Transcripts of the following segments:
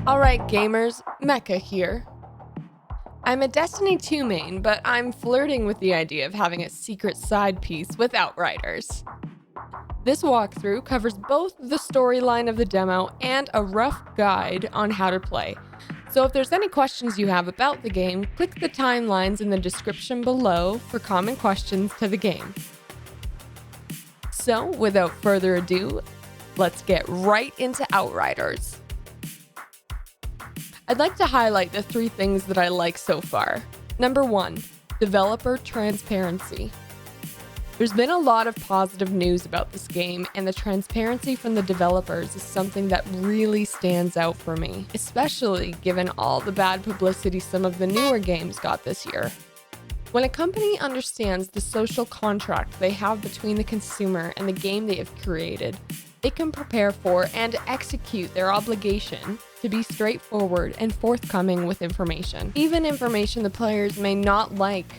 Alright gamers, Mecca here. I'm a Destiny 2 main, but I'm flirting with the idea of having a secret side piece with Outriders. This walkthrough covers both the storyline of the demo and a rough guide on how to play. So if there's any questions you have about the game, click the timelines in the description below for common questions to the game. So without further ado, let's get right into Outriders. I'd like to highlight the 3 things that I like so far. Number 1, developer transparency. There's been a lot of positive news about this game, and the transparency from the developers is something that really stands out for me, especially given all the bad publicity some of the newer games got this year. When a company understands the social contract they have between the consumer and the game they have created, they can prepare for and execute their obligation to be straightforward and forthcoming with information, even information the players may not like.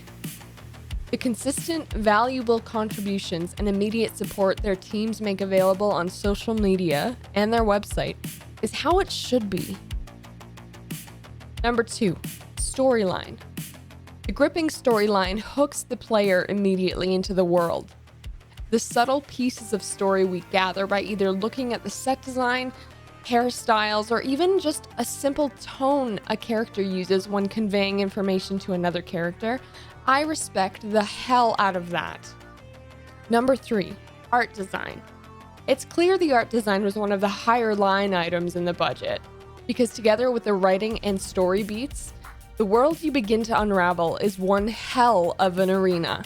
The consistent, valuable contributions and immediate support their teams make available on social media and their website is how it should be. Number 2, storyline. The gripping storyline hooks the player immediately into the world. The subtle pieces of story we gather by either looking at the set design, hairstyles, or even just a simple tone a character uses when conveying information to another character, I respect the hell out of that. Number 3, art design. It's clear the art design was one of the higher line items in the budget, because together with the writing and story beats, the world you begin to unravel is one hell of an arena.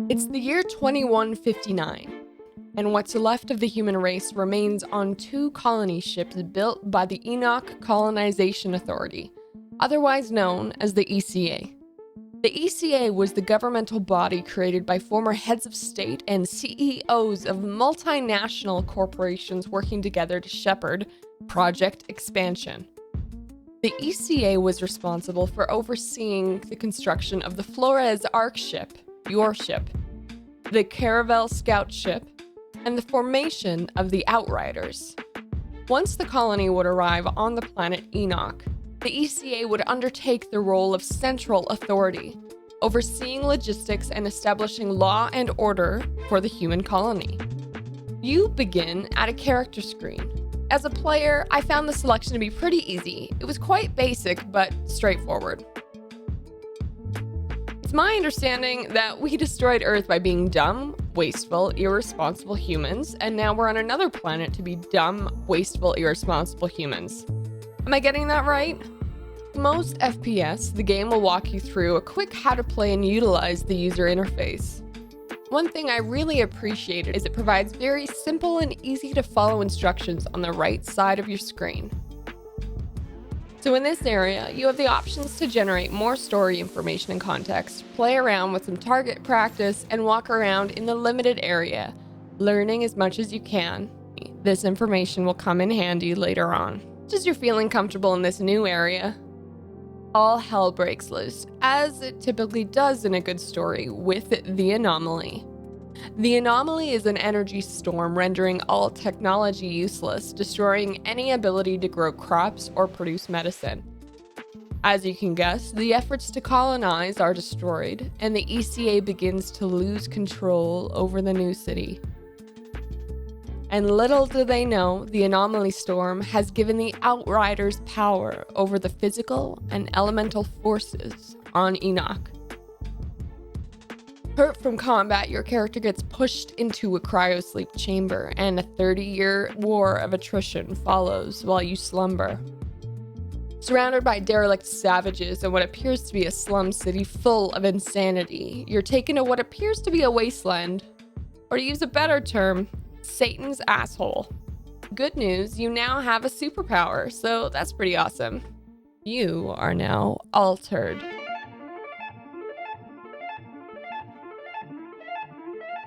It's the year 2159, and what's left of the human race remains on 2 colony ships built by the Enoch Colonization Authority, otherwise known as the ECA. The ECA was the governmental body created by former heads of state and CEOs of multinational corporations working together to shepherd Project Expansion. The ECA was responsible for overseeing the construction of the Flores Ark ship, your ship, the Caravel Scout ship, and the formation of the Outriders. Once the colony would arrive on the planet Enoch, the ECA would undertake the role of central authority, overseeing logistics and establishing law and order for the human colony. You begin at a character screen. As a player, I found the selection to be pretty easy. It was quite basic, but straightforward. It's my understanding that we destroyed Earth by being dumb, wasteful, irresponsible humans, and now we're on another planet to be dumb, wasteful, irresponsible humans. Am I getting that right? Most FPS, the game will walk you through a quick how to play and utilize the user interface. One thing I really appreciated is it provides very simple and easy to follow instructions on the right side of your screen. So in this area, you have the options to generate more story information and context, play around with some target practice, and walk around in the limited area, learning as much as you can. This information will come in handy later on. Just as you're feeling comfortable in this new area, all hell breaks loose, as it typically does in a good story, with the Anomaly. The Anomaly is an energy storm rendering all technology useless, destroying any ability to grow crops or produce medicine. As you can guess, the efforts to colonize are destroyed, and the ECA begins to lose control over the new city. And little do they know, the Anomaly Storm has given the Outriders power over the physical and elemental forces on Enoch. Hurt from combat, your character gets pushed into a cryosleep chamber, and a 30-year war of attrition follows while you slumber. Surrounded by derelict savages and what appears to be a slum city full of insanity, you're taken to what appears to be a wasteland, or to use a better term, Satan's asshole. Good news, you now have a superpower, so that's pretty awesome. You are now altered.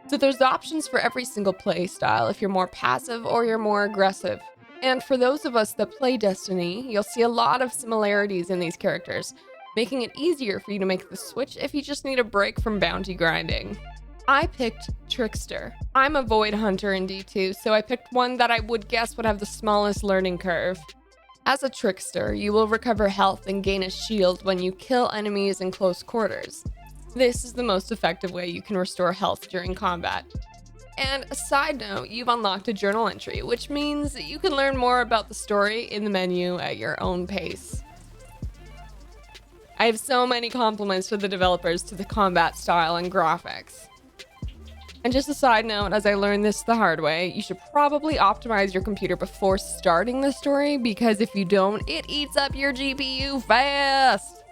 So there's options for every single play style if you're more passive or you're more aggressive. And for those of us that play Destiny, you'll see a lot of similarities in these characters, making it easier for you to make the switch if you just need a break from bounty grinding. I picked Trickster. I'm a Void Hunter in D2, so I picked one that I would guess would have the smallest learning curve. As a Trickster, you will recover health and gain a shield when you kill enemies in close quarters. This is the most effective way you can restore health during combat. And a side note, you've unlocked a journal entry, which means that you can learn more about the story in the menu at your own pace. I have so many compliments to the developers to the combat style and graphics. And just a side note, as I learned this the hard way, you should probably optimize your computer before starting the story, because if you don't, it eats up your GPU fast.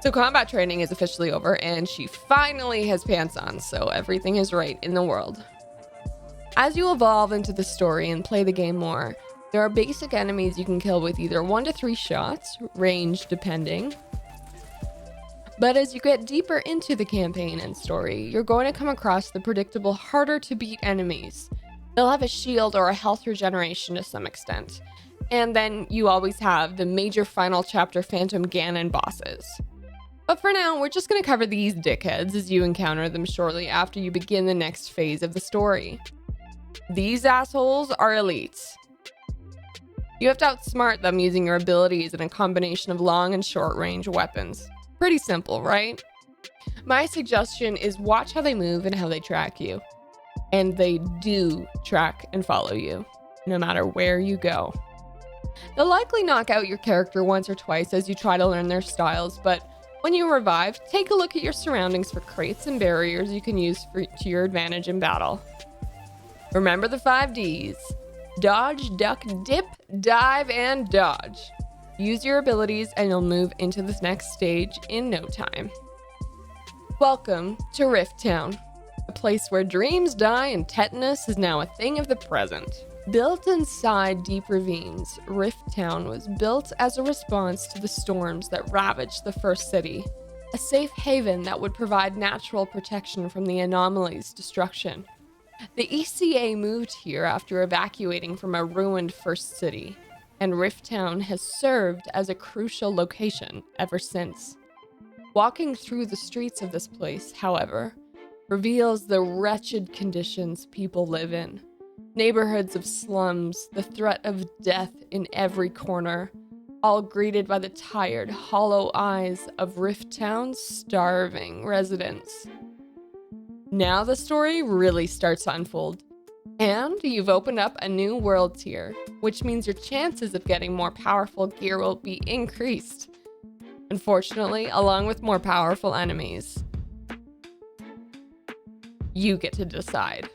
So combat training is officially over, and she finally has pants on, so everything is right in the world. As you evolve into the story and play the game more, there are basic enemies you can kill with either 1 to 3 shots, range depending. But as you get deeper into the campaign and story, you're going to come across the predictable, harder to beat enemies. They'll have a shield or a health regeneration to some extent. And then you always have the major final chapter Phantom Ganon bosses. But for now, we're just going to cover these dickheads as you encounter them shortly after you begin the next phase of the story. These assholes are elites. You have to outsmart them using your abilities and a combination of long and short range weapons. Pretty simple, right? My suggestion is watch how they move and how they track you. And they do track and follow you, no matter where you go. They'll likely knock out your character once or twice as you try to learn their styles, but when you revive, take a look at your surroundings for crates and barriers you can use to your advantage in battle. Remember the 5 Ds. Dodge, duck, dip, dive, and dodge. Use your abilities and you'll move into the next stage in no time. Welcome to Rift Town, a place where dreams die and tetanus is now a thing of the present. Built inside deep ravines, Rift Town was built as a response to the storms that ravaged the first city, a safe haven that would provide natural protection from the anomaly's destruction. The ECA moved here after evacuating from a ruined first city, and Rift Town has served as a crucial location ever since. Walking through the streets of this place, however, reveals the wretched conditions people live in. Neighborhoods of slums, the threat of death in every corner, all greeted by the tired, hollow eyes of Rift Town's starving residents. Now the story really starts to unfold. And you've opened up a new world tier, which means your chances of getting more powerful gear will be increased. Unfortunately, along with more powerful enemies. You get to decide.